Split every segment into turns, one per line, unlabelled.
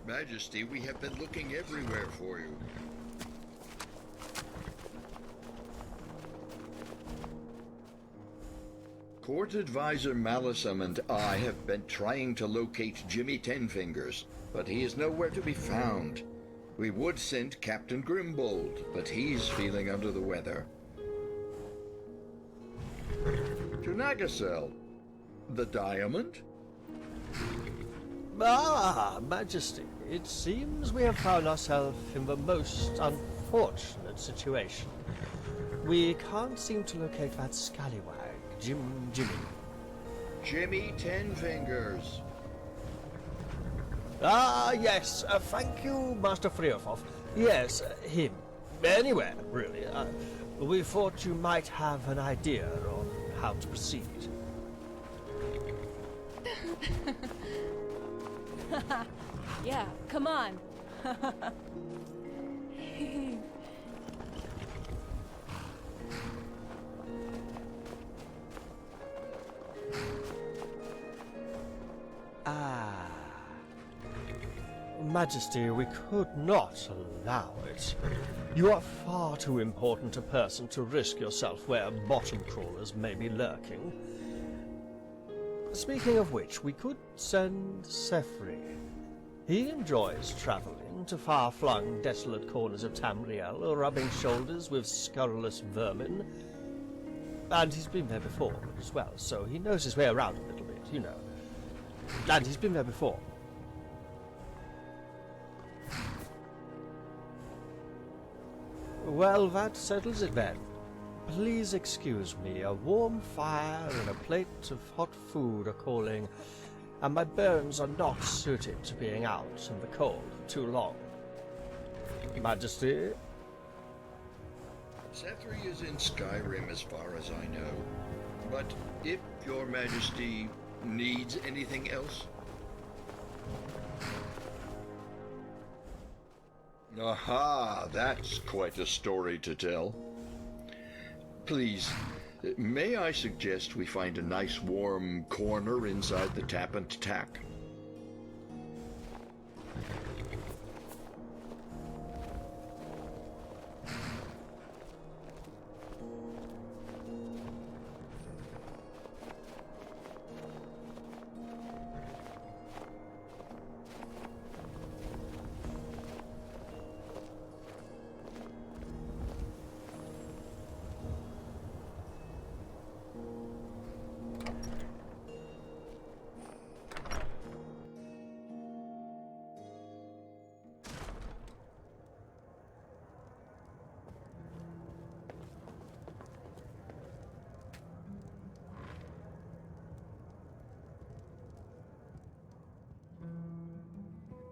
Majesty, we have been looking everywhere for you. Court Advisor Malleson and I have been trying to locate Jimmy Tenfingers, but he is nowhere to be found. We would send Captain Grimbold, but he's feeling under the weather. To Nagasel. The diamond?
Ah, Majesty, it seems we have found ourselves in the most unfortunate situation. We can't seem to locate that scallywag, Jimmy.
Jimmy Tenfingers.
Ah, yes, thank you, Master Freofoff. Yes, him. Anywhere, really. We thought you might have an idea on how to proceed.
Yeah, come on.
Majesty, we could not allow it. You are far too important a person to risk yourself where bottom crawlers may be lurking. Speaking of which, we could send Sefri. He enjoys travelling to far-flung, desolate corners of Tamriel, rubbing shoulders with scurrilous vermin. And he's been there before as well, so he knows his way around a little bit, you know. And he's been there before. Well, that settles it then. Please excuse me, a warm fire and a plate of hot food are calling, and my bones are not suited to being out in the cold too long. Majesty?
Sethri is in Skyrim as far as I know. But if your Majesty needs anything else? Aha, that's quite a story to tell. Please, may I suggest we find a nice warm corner inside the Tap and Tack?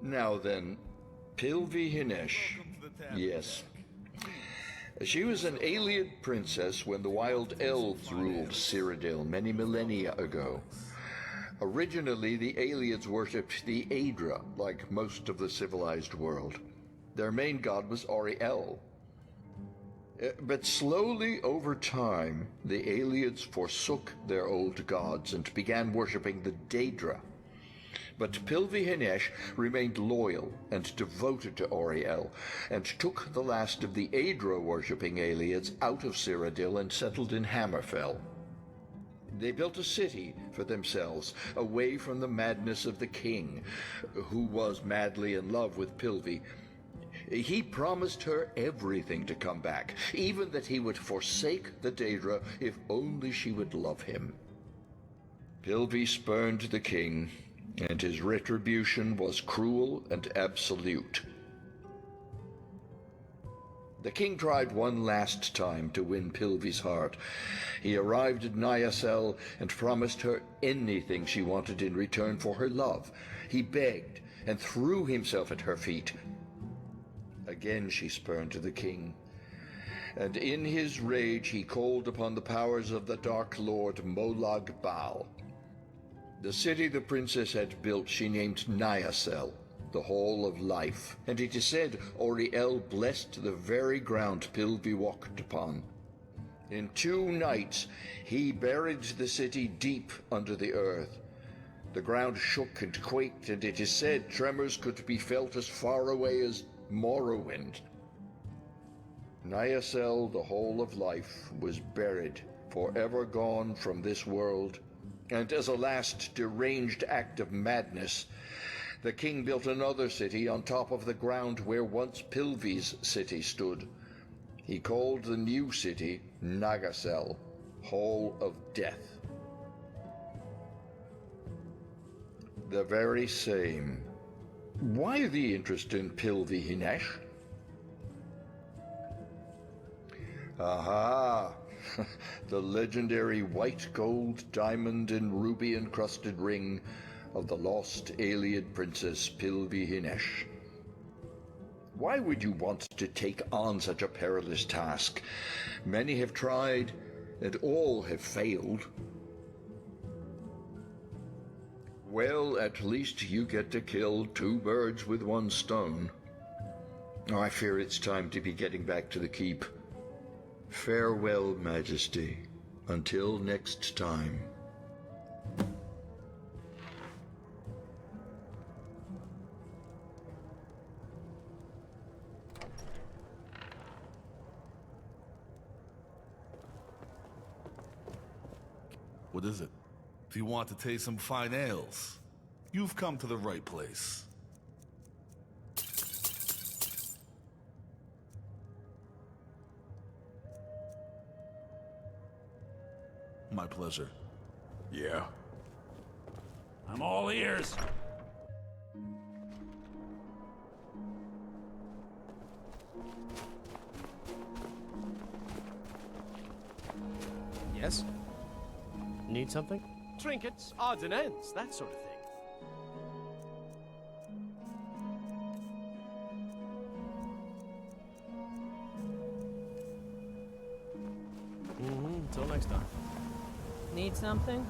Now then, Pilvi-Hinesh. Yes. She was an Ayleid princess when the Wild Elves ruled Cyrodiil many millennia ago. Originally, the Ayleids worshipped the Aedra, like most of the civilized world. Their main god was Auriel. But slowly over time, the Ayleids forsook their old gods and began worshipping the Daedra. But Pilvi-Hinesh remained loyal and devoted to Auriel, and took the last of the Aedra-worshipping Ayleids out of Cyrodiil and settled in Hammerfell. They built a city for themselves, away from the madness of the king, who was madly in love with Pilvi. He promised her everything to come back, even that he would forsake the Daedra if only she would love him. Pilvi spurned the king, and his retribution was cruel and absolute. The king tried one last time to win Pilvi's heart. He arrived at Nyasel and promised her anything she wanted in return for her love. He begged and threw himself at her feet. Again she spurned the king, and in his rage he called upon the powers of the Dark Lord Molag Bal. The city the princess had built she named Nyasel, the Hall of Life, and it is said Auriel blessed the very ground Pilvi walked upon. In 2 nights he buried the city deep under the earth. The ground shook and quaked, and it is said tremors could be felt as far away as Morrowind. Nyasel, the whole of life, was buried, forever gone from this world, and as a last deranged act of madness, the king built another city on top of the ground where once Pilvi's city stood. He called the new city Nagasel, Hall of Death. The very same. Why the interest in Pilvi-Hinesh? Aha! The legendary white gold, diamond, and ruby-encrusted ring of the lost Ayleid princess Pilvi-Hinesh. Why would you want to take on such a perilous task? Many have tried, and all have failed. Well, at least you get to kill two birds with one stone. Oh, I fear it's time to be getting back to the keep. Farewell, Majesty. Until next time.
What is it? If you want to taste some fine ales, you've come to the right place. My pleasure.
Yeah. I'm all ears.
Yes? Need something? Trinkets, odds and ends, that sort of thing. Until next time.
Need something?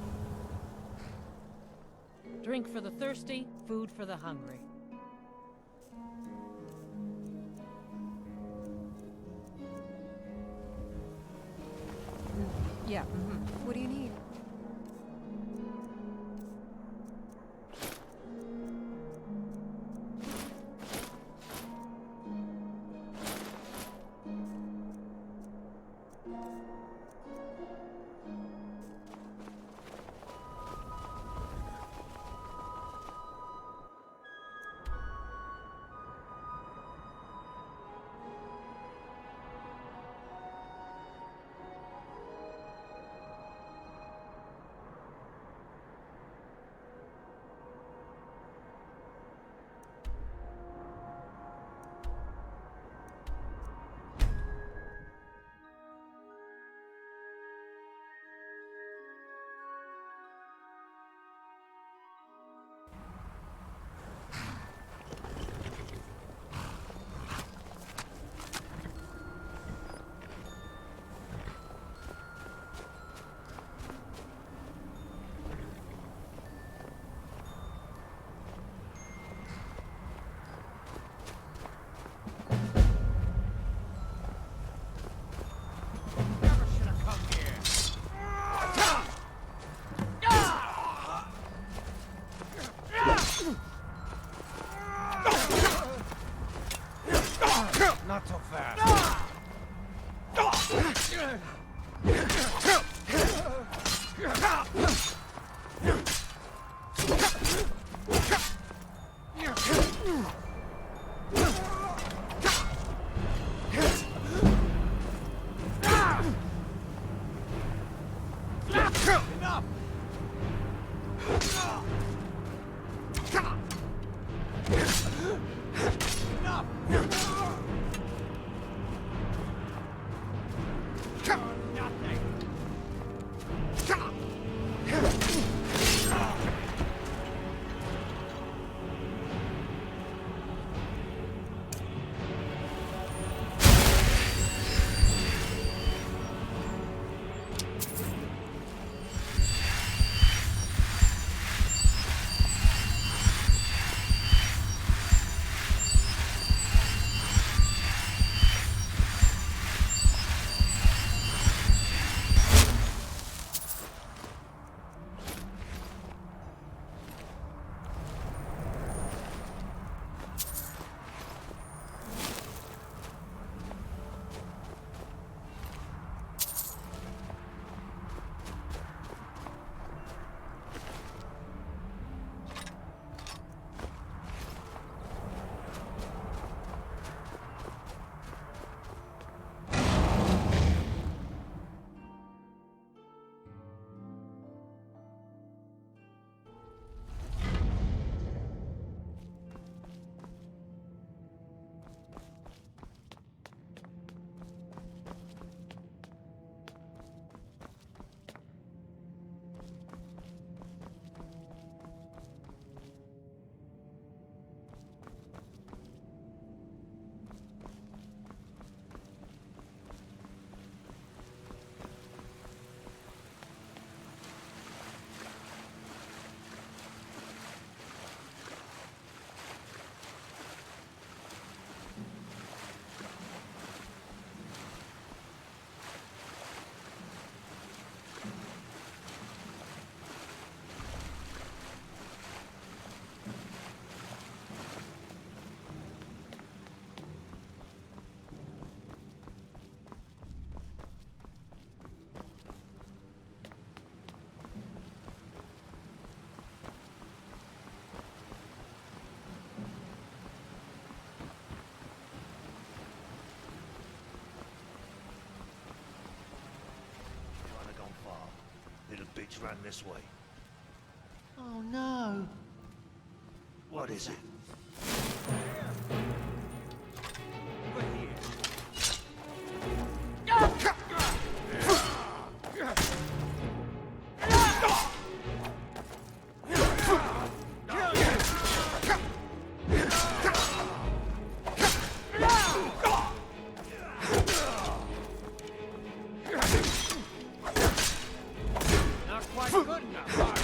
Drink for the thirsty, food for the hungry.
Yeah. What do you need?
Not so fast.
passage run this way.
Oh no.
What is it?
Not quite good enough.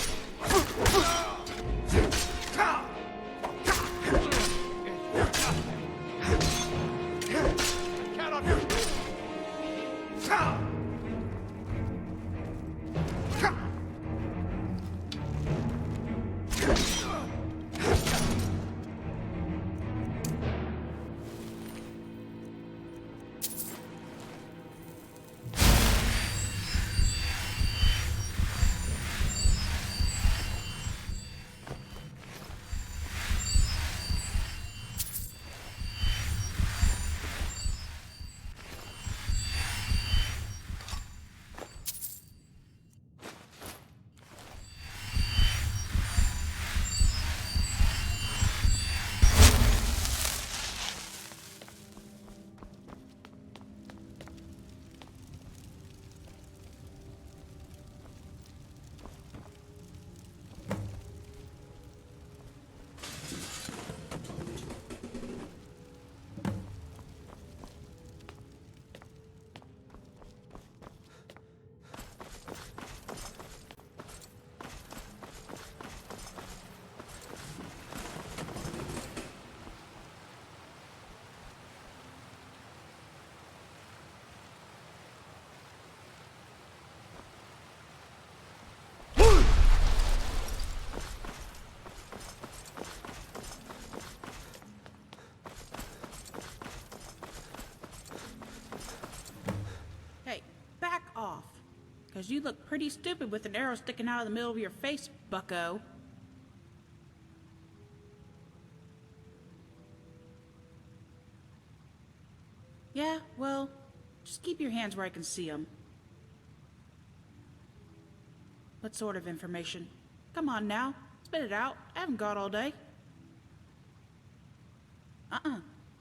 Because you look pretty stupid with an arrow sticking out of the middle of your face, bucko. Yeah, well, just keep your hands where I can see them. What sort of information? Come on now, spit it out. I haven't got all day.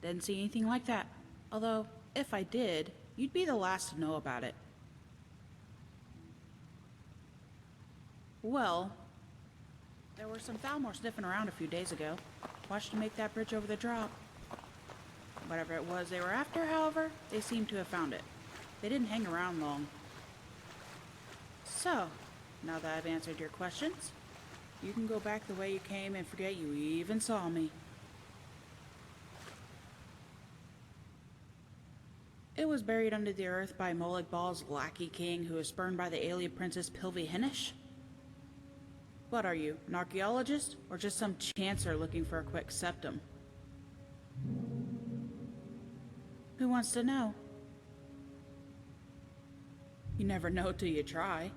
Didn't see anything like that. Although, if I did, you'd be the last to know about it. Well, there were some Thalmor sniffing around a few days ago. Watched them make that bridge over the drop. Whatever it was they were after, however, they seemed to have found it. They didn't hang around long. So, now that I've answered your questions, you can go back the way you came and forget you even saw me. It was buried under the earth by Molag Bal's lackey king who was spurned by the alien princess P17. What are you, an archaeologist, or just some chancer looking for a quick septum? Who wants to know? You never know till you try.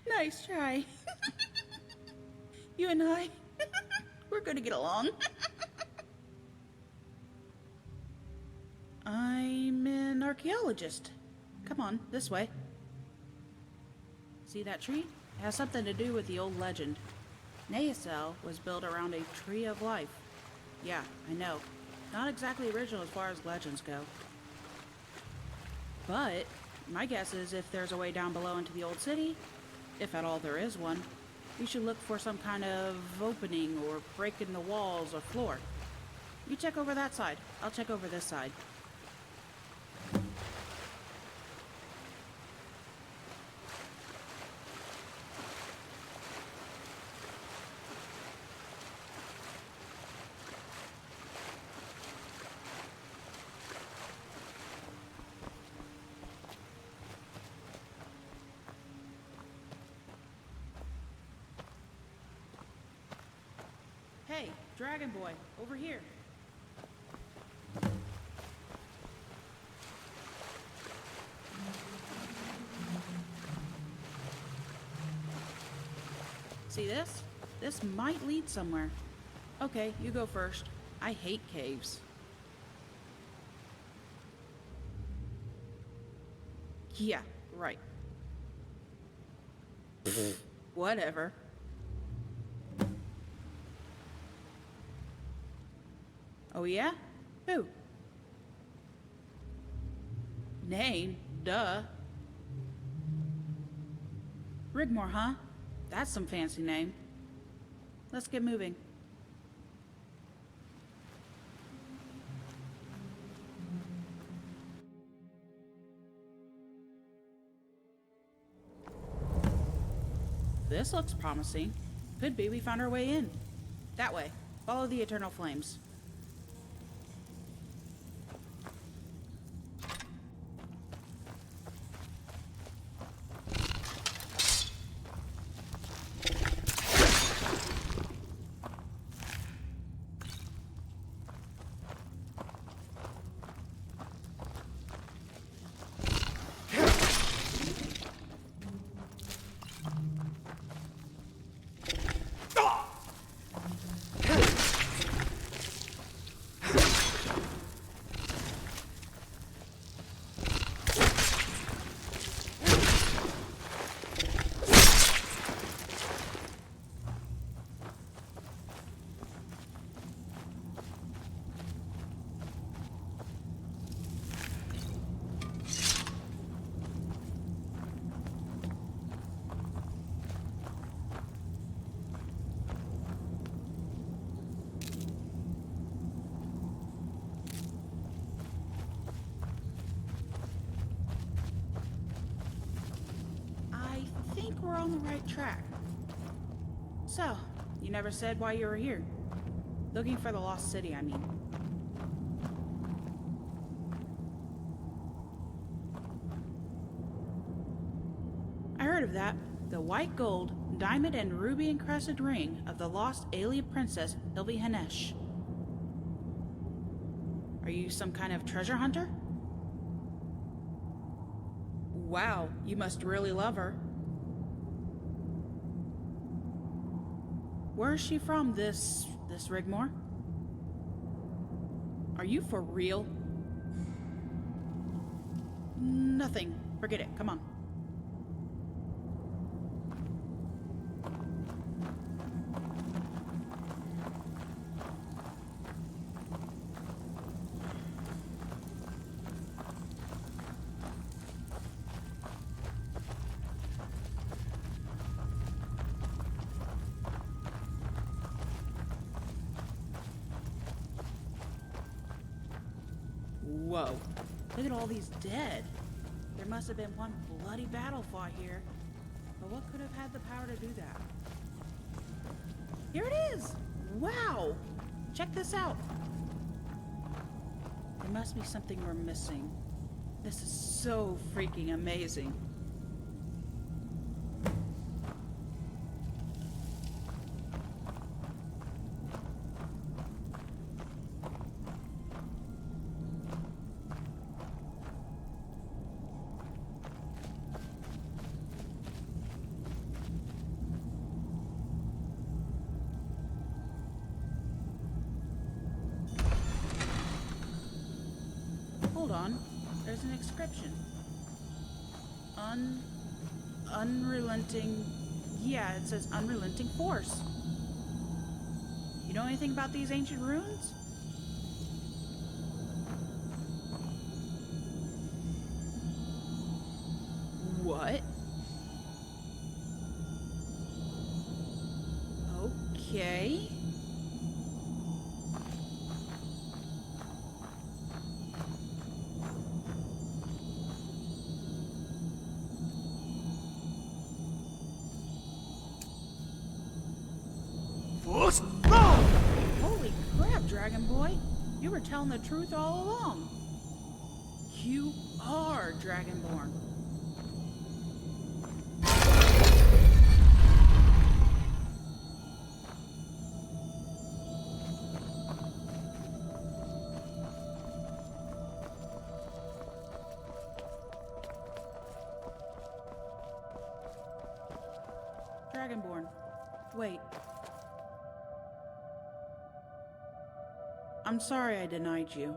Nice try. You and I, we're gonna get along. I'm an archaeologist. Come on, this way. See that tree? It has something to do with the old legend. Neasel was built around a tree of life. Yeah, I know. Not exactly original as far as legends go. But my guess is if there's a way down below into the old city, if at all there is one, we should look for some kind of opening or break in the walls or floor. You check over that side. I'll check over this side. Hey, Dragon Boy, over here. See this? This might lead somewhere. Okay, you go first. I hate caves. Yeah, right. Whatever. Oh yeah? Who? Name? Duh. Rigmor, huh? That's some fancy name. Let's get moving. This looks promising. Could be we found our way in. That way. Follow the eternal flames. We're on the right track. So, you never said why you were here. Looking for the lost city, I mean. I heard of that. The white gold, diamond and ruby encrusted ring of the lost alien princess P17. Are you some kind of treasure hunter? Wow, you must really love her. Where is she from, this Rigmor? Are you for real? Nothing. Forget it. Come on. Whoa. Look at all these dead. There must have been one bloody battle fought here. But what could have had the power to do that? Here it is! Wow! Check this out. There must be something we're missing. This is so freaking amazing. Hold on. There's an inscription. Unrelenting... Yeah, it says unrelenting force. You know anything about these ancient runes? What? Okay. Holy crap, Dragon Boy! You were telling the truth all along. You are Dragonborn. Dragonborn. Wait. I'm sorry I denied you.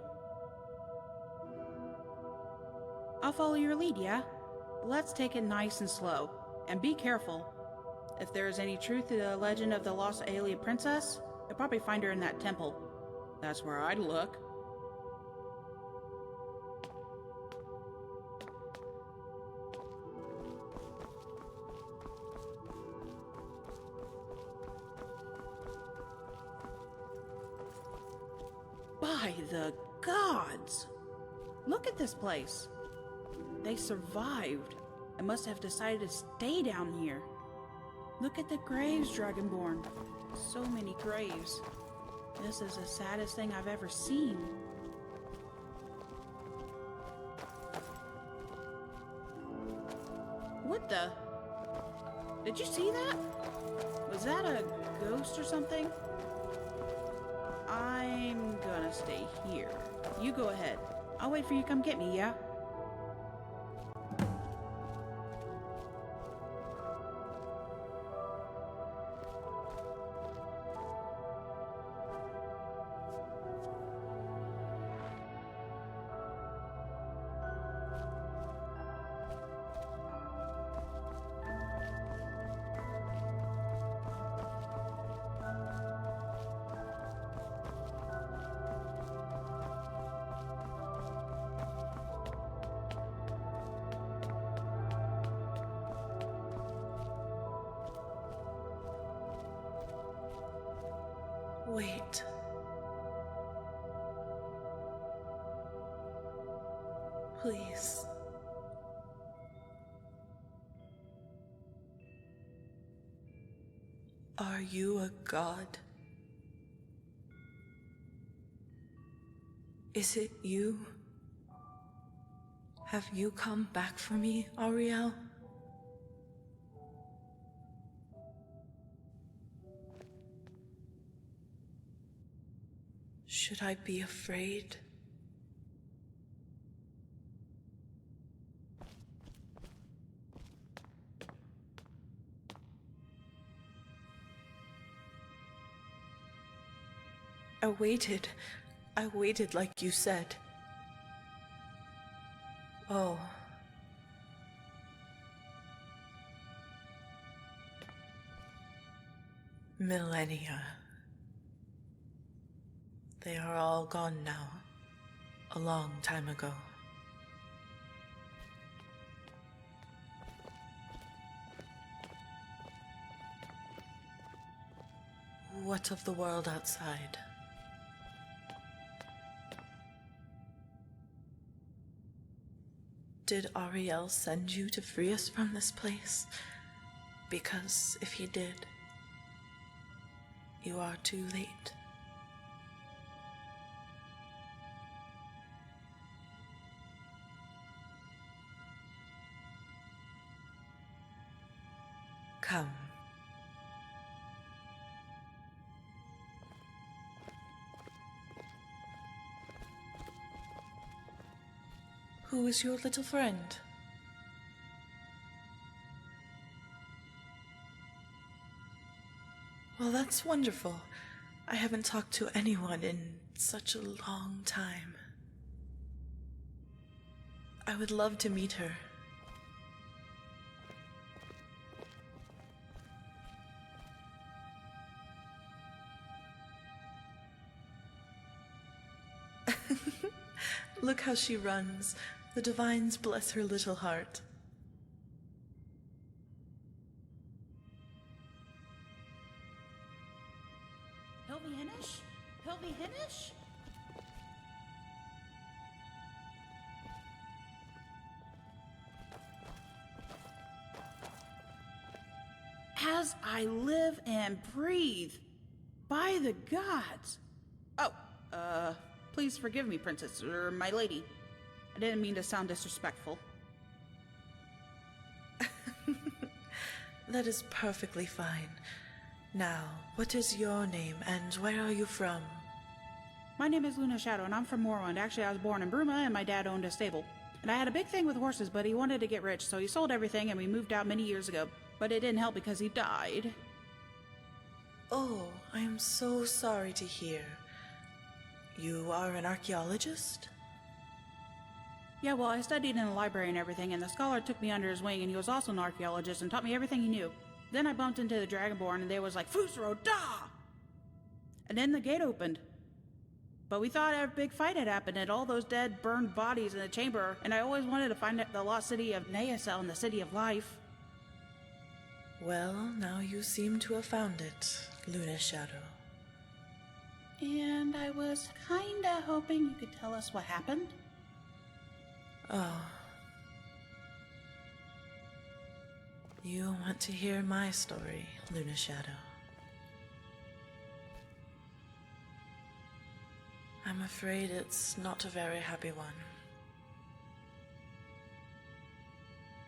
I'll follow your lead, yeah? Let's take it nice and slow. And be careful. If there is any truth to the legend of the lost alien princess, you'll probably find her in that temple. That's where I'd look. By the gods! Look at this place. They survived and must have decided to stay down here. Look at the graves, Dragonborn. So many graves. This is the saddest thing I've ever seen. What the? Did you see that? Was that a ghost or something? I'm gonna stay here. You go ahead. I'll wait for you to come get me, yeah?
Wait. Please. Are you a god? Is it you? Have you come back for me, Ariel? Should I be afraid? I waited like you said. Oh. Millennia. They are all gone now. A long time ago. What of the world outside? Did Ariel send you to free us from this place? Because if he did, you are too late. Come. Who is your little friend? Well, that's wonderful. I haven't talked to anyone in such a long time. I would love to meet her. Look how she runs. The divines bless her little heart.
Hilvihinish? Hilvihinish? As I live and breathe, by the gods. Oh, please forgive me, princess, or my lady. I didn't mean to sound disrespectful.
That is perfectly fine. Now, what is your name and where are you from?
My name is Luna Shadow, and I'm from Morrowind. Actually, I was born in Bruma, and my dad owned a stable. And I had a big thing with horses, but he wanted to get rich, so he sold everything, and we moved out many years ago. But it didn't help because he died.
Oh, I am so sorry to hear. You are an archaeologist?
Yeah, well, I studied in the library and everything, and the scholar took me under his wing, and he was also an archaeologist and taught me everything he knew. Then I bumped into the Dragonborn, and they was like, Fusro, da! And then the gate opened. But we thought a big fight had happened, and all those dead, burned bodies in the chamber, and I always wanted to find the lost city of Naesel and the City of Life.
Well, now you seem to have found it, Luna Shadow.
And I was kinda hoping you could tell us what happened.
Oh. You want to hear my story, Luna Shadow? I'm afraid it's not a very happy one.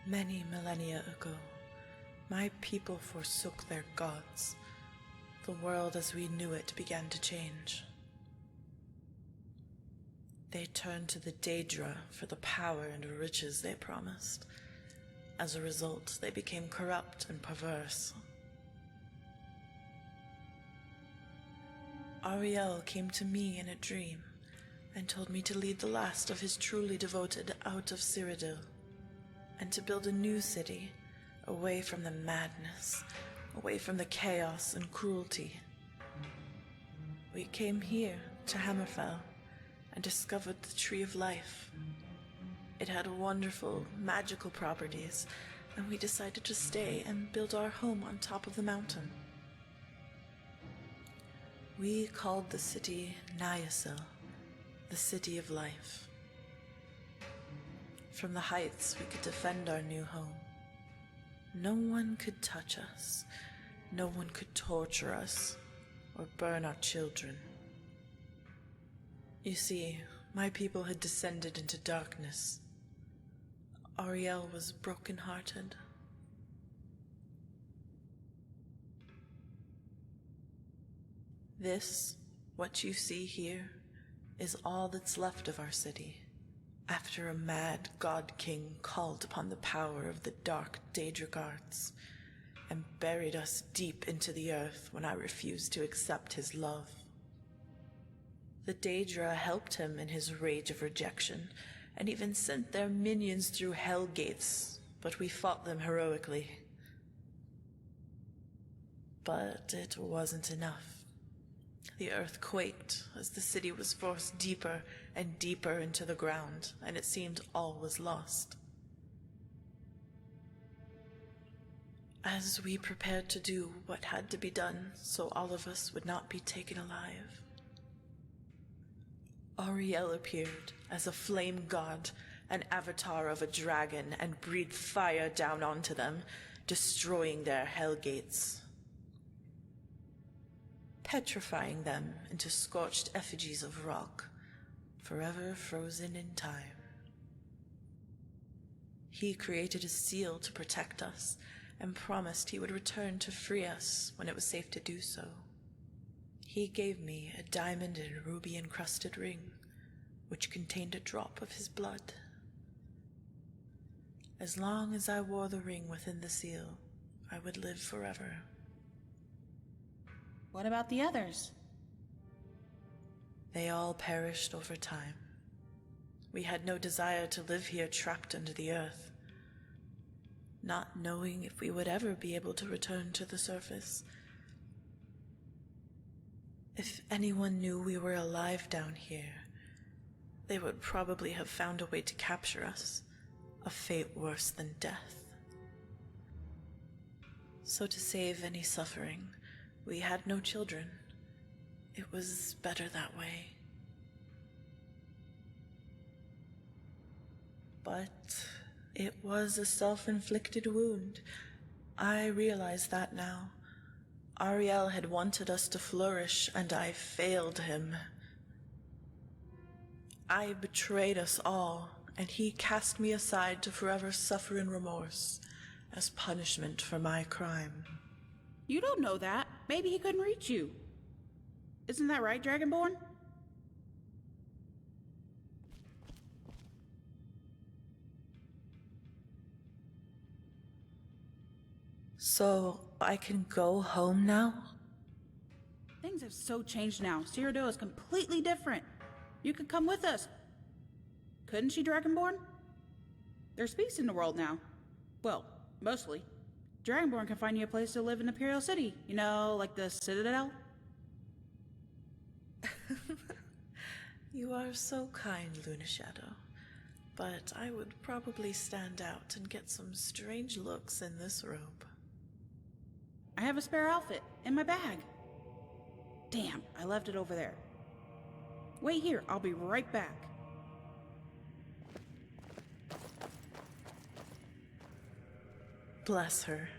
Many millennia ago, my people forsook their gods. The world as we knew it began to change. They turned to the Daedra for the power and riches they promised. As a result, they became corrupt and perverse. Ariel came to me in a dream and told me to lead the last of his truly devoted out of Cyrodiil and to build a new city away from the madness, away from the chaos and cruelty. We came here to Hammerfell and discovered the Tree of Life. It had wonderful, magical properties, and we decided to stay and build our home on top of the mountain. We called the city Naesel, the City of Life. From the heights, we could defend our new home. No one could touch us. No one could torture us or burn our children. You see, my people had descended into darkness. Ariel was broken-hearted. This, what you see here, is all that's left of our city, after a mad god-king called upon the power of the dark Daedra guards, and buried us deep into the earth when I refused to accept his love. The Daedra helped him in his rage of rejection, and even sent their minions through hell gates, but we fought them heroically. But it wasn't enough. The earth quaked as the city was forced deeper and deeper into the ground, and it seemed all was lost. As we prepared to do what had to be done so all of us would not be taken alive, Ariel appeared as a flame god, an avatar of a dragon, and breathed fire down onto them, destroying their hell gates, petrifying them into scorched effigies of rock, forever frozen in time. He created a seal to protect us, and promised he would return to free us when it was safe to do so. He gave me a diamond and ruby-encrusted ring, which contained a drop of his blood. As long as I wore the ring within the seal, I would live forever.
What about the others?
They all perished over time. We had no desire to live here trapped under the earth, not knowing if we would ever be able to return to the surface. If anyone knew we were alive down here, they would probably have found a way to capture us, a fate worse than death. So to save any suffering, we had no children. It was better that way. But it was a self-inflicted wound. I realize that now. Ariel had wanted us to flourish, and I failed him. I betrayed us all, and he cast me aside to forever suffer in remorse as punishment for my crime.
You don't know that. Maybe he couldn't reach you. Isn't that right, Dragonborn?
So I can go home now?
Things have so changed now. Cyrodiil is completely different. You could come with us. Couldn't she, Dragonborn? There's peace in the world now. Well, mostly. Dragonborn can find you a place to live in Imperial City. You know, like the Citadel?
You are so kind, Luna Shadow. But I would probably stand out and get some strange looks in this robe.
I have a spare outfit in my bag. Damn, I left it over there. Wait here, I'll be right back.
Bless her.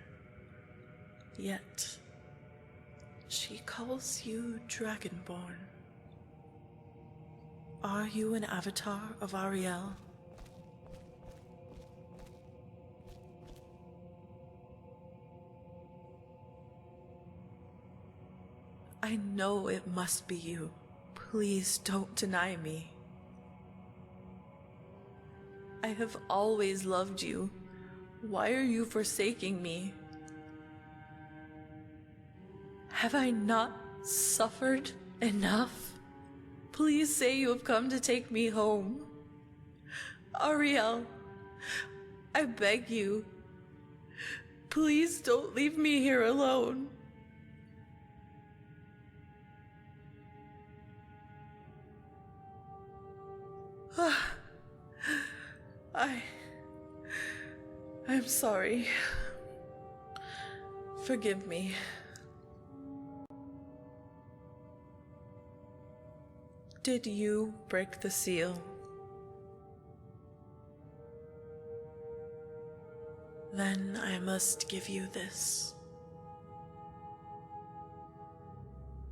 Yet, she calls you Dragonborn. Are you an avatar of Ariel? I know it must be you. Please don't deny me. I have always loved you. Why are you forsaking me? Have I not suffered enough? Please say you have come to take me home. Ariel, I beg you. Please don't leave me here alone. I'm sorry. Forgive me. Did you break the seal? Then I must give you this.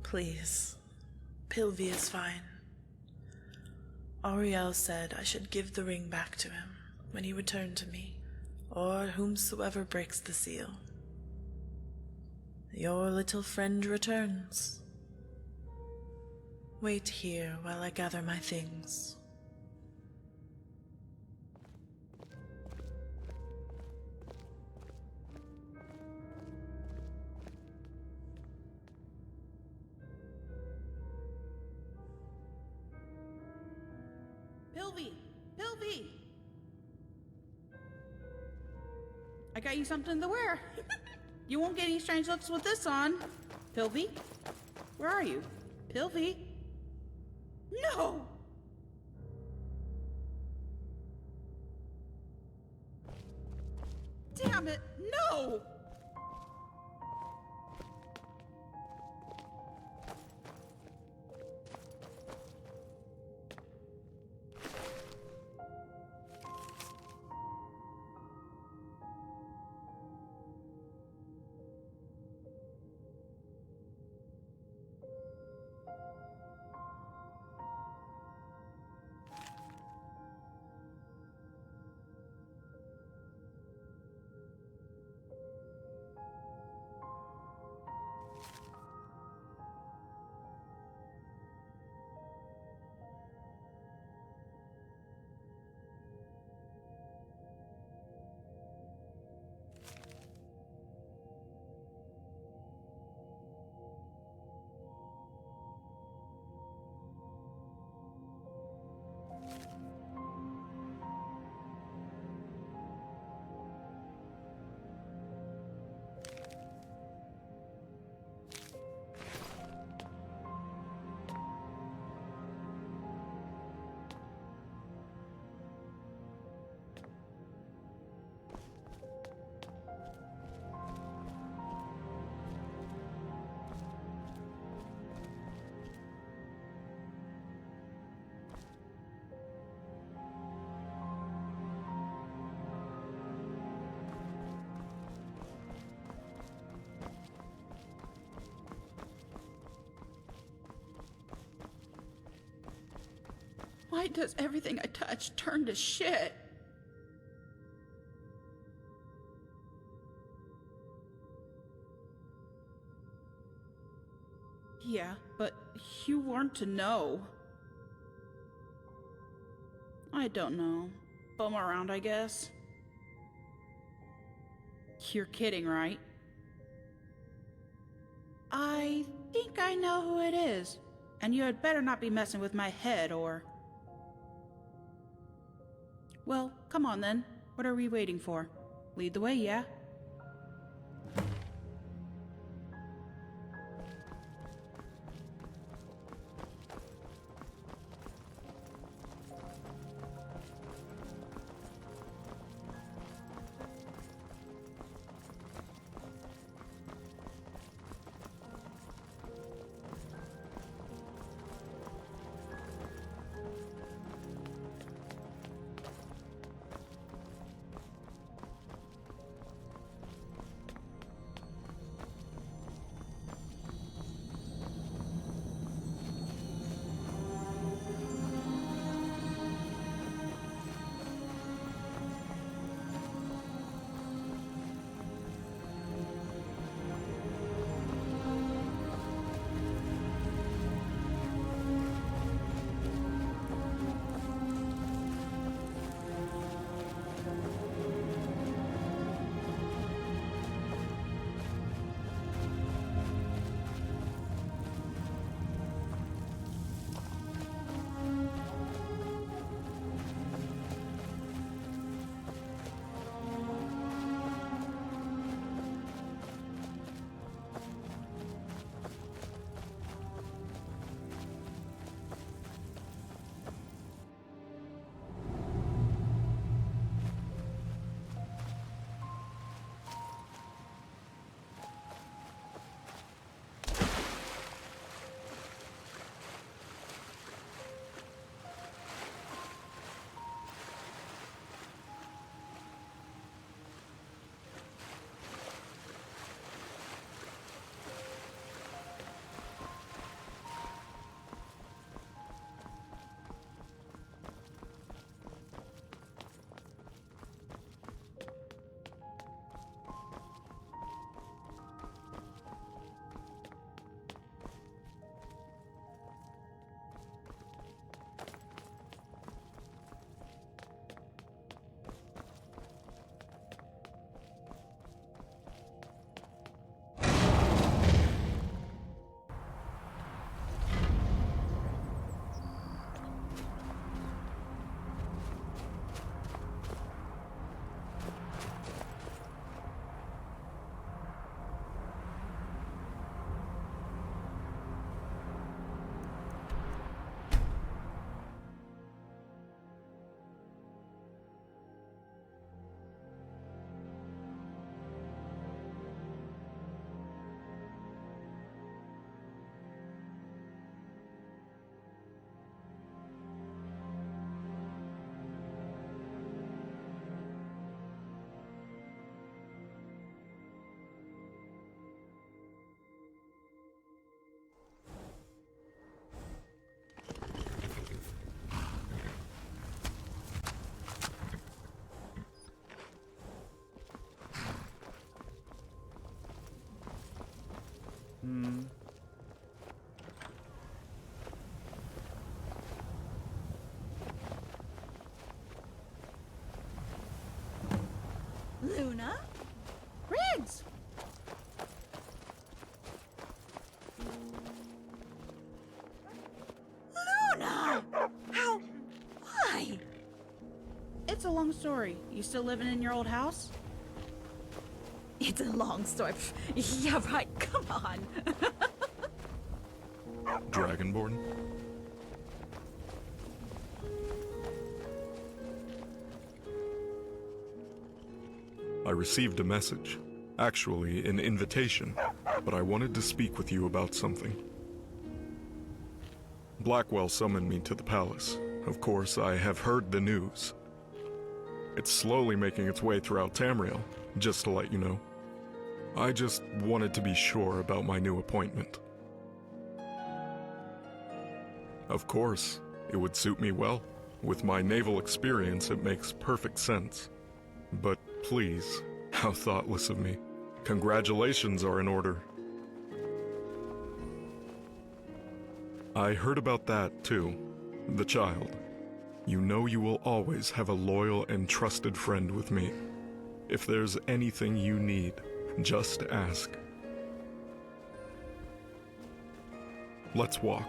Please. Pilvi is fine. Ariel said I should give the ring back to him when he returned to me, or whomsoever breaks the seal. Your little friend returns. Wait here while I gather my things.
Pilvi! Pilvi! I got you something to wear. You won't get any strange looks with this on. Pilvi? Where are you? Pilvi? No! Damn it, no! Why does everything I touch turn to shit? Yeah, but you weren't to know. I don't know. Bum around, I guess. You're kidding, right? I think I know who it is. And you had better not be messing with my head, or... Well, come on then. What are we waiting for? Lead the way, yeah?
Luna?
Riggs!
Luna! How? Why?
It's a long story. You still living in your old house?
It's a long story. Yeah, right. Come on.
Dragonborn? I received a message. Actually, an invitation. But I wanted to speak with you about something. Blackwell summoned me to the palace. Of course, I have heard the news. It's slowly making its way throughout Tamriel, just to let you know. I just wanted to be sure about my new appointment. Of course, it would suit me well. With my naval experience, it makes perfect sense. But please, how thoughtless of me. Congratulations are in order. I heard about that, too. The child. You know you will always have a loyal and trusted friend with me. If there's anything you need, just ask. Let's walk.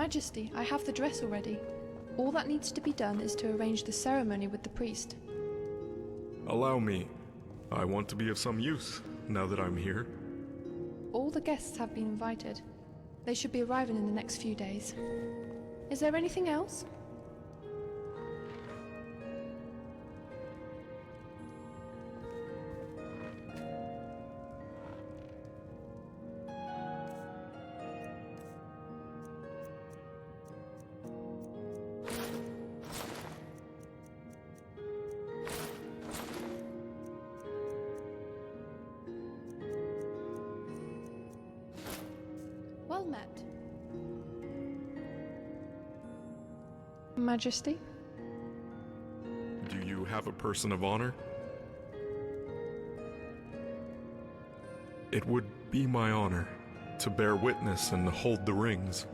Majesty, I have the dress already. All that needs to be done is to arrange the ceremony with the priest.
Allow me. I want to be of some use, now that I'm here.
All the guests have been invited. They should be arriving in the next few days. Is there anything else? Well met. Majesty?
Do you have a person of honor? It would be my honor to bear witness and hold the rings.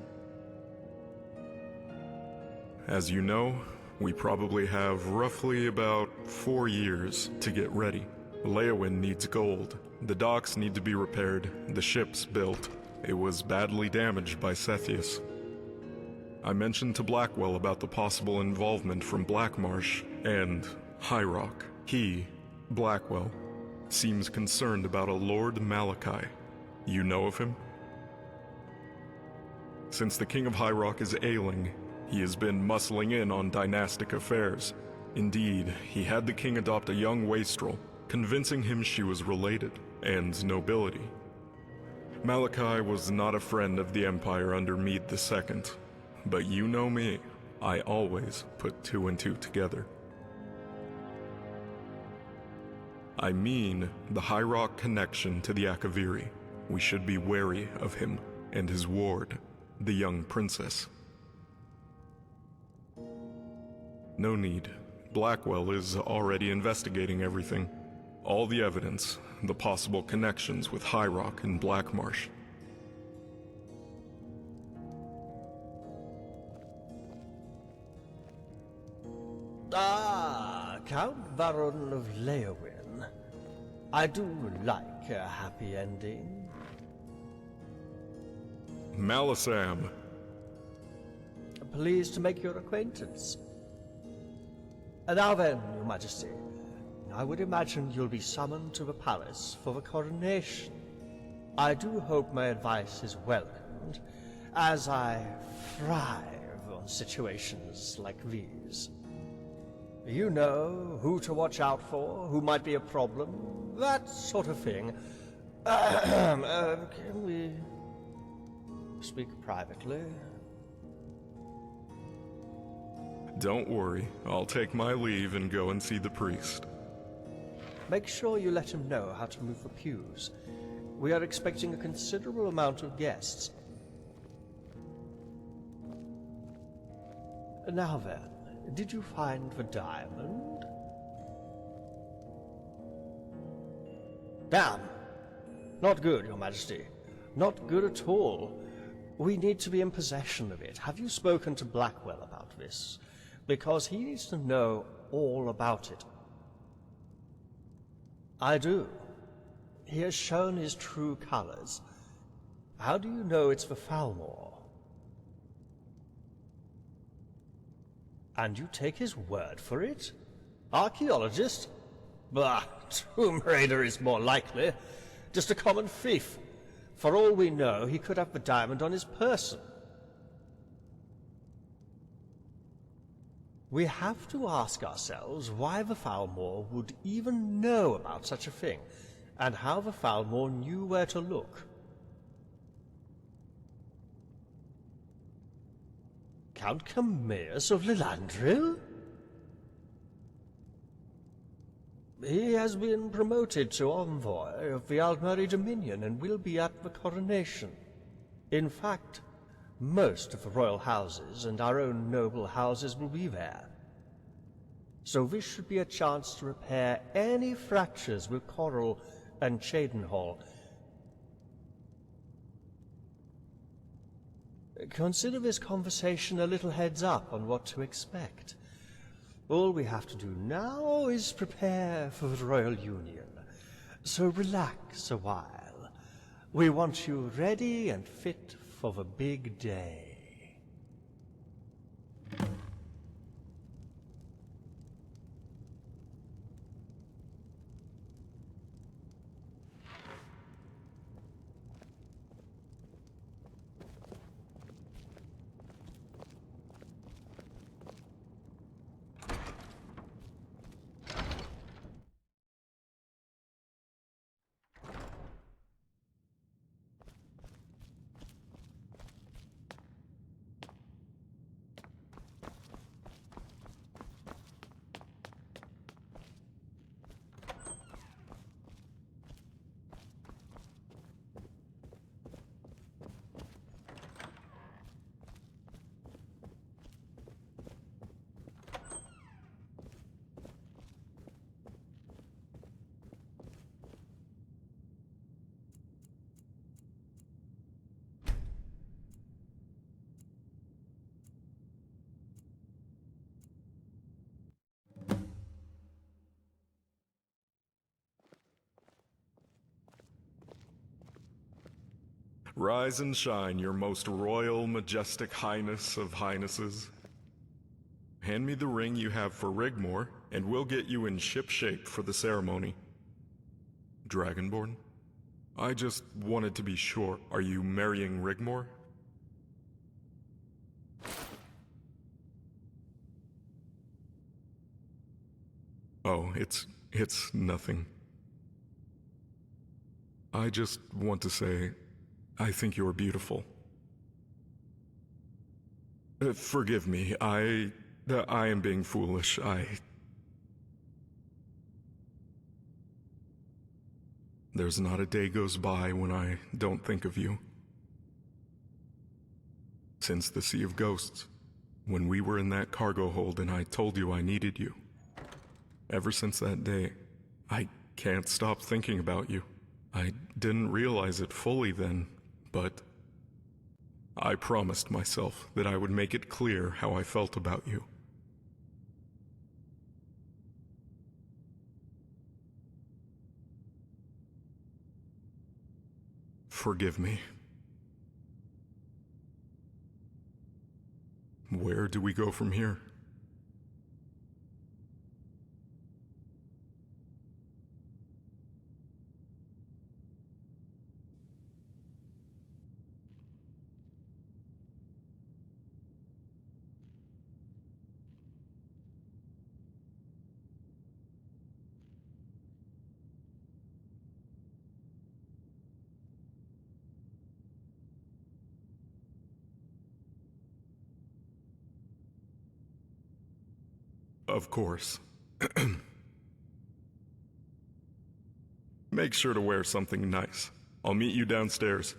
As you know, we probably have roughly about 4 years to get ready. Leowyn needs gold. The docks need to be repaired, the ship's built. It was badly damaged by Sethius. I mentioned to Blackwell about the possible involvement from Blackmarsh and High Rock. He, Blackwell, seems concerned about a Lord Malachi. You know of him? Since the King of High Rock is ailing, he has been muscling in on dynastic affairs. Indeed, he had the king adopt a young wastrel, convincing him she was related, and nobility. Malachi was not a friend of the Empire under Mead II, but you know me, I always put 2 and 2 together. I mean the High Rock connection to the Akaviri. We should be wary of him and his ward, the young princess. No need. Blackwell is already investigating everything. All the evidence, the possible connections with High Rock and Blackmarsh.
Ah, Count Baron of Leowyn. I do like a happy ending.
Malisam.
Pleased to make your acquaintance. Now then, Your Majesty, I would imagine you'll be summoned to the palace for the coronation. I do hope my advice is welcomed, as I thrive on situations like these. You know who to watch out for, who might be a problem, that sort of thing. Can we speak privately?
Don't worry, I'll take my leave and go and see the priest.
Make sure you let him know how to move the pews. We are expecting a considerable amount of guests. Now then, did you find the diamond? Damn! Not good, Your Majesty. Not good at all. We need to be in possession of it. Have you spoken to Blackwell about this? Because he needs to know all about it. I do. He has shown his true colors. How do you know it's the Falmor? And you take his word for it? Archaeologist? Bah, Tomb Raider is more likely. Just a common thief. For all we know, he could have the diamond on his person. We have to ask ourselves why the Falmor would even know about such a thing, and how the Falmor knew where to look. Count Camillus of Lilandril? He has been promoted to envoy of the Aldmeri Dominion and will be at the coronation. In fact, most of the royal houses and our own noble houses will be there. So this should be a chance to repair any fractures with Coral and Cheydinhal. Consider this conversation a little heads up on what to expect. All we have to do now is prepare for the Royal Union. So relax a while. We want you ready and fit for the big day.
Rise and shine, your most royal, majestic highness of highnesses. Hand me the ring you have for Rigmor, and we'll get you in ship shape for the ceremony. Dragonborn? I just wanted to be sure. Are you marrying Rigmor? Oh, it's nothing. I just want to say, I think you're beautiful. Forgive me, I am being foolish. There's not a day goes by when I don't think of you. Since the Sea of Ghosts, when we were in that cargo hold and I told you I needed you. Ever since that day, I can't stop thinking about you. I didn't realize it fully then, but I promised myself that I would make it clear how I felt about you. Forgive me. Where do we go from here? Of course. Make sure to wear something nice. I'll meet you downstairs.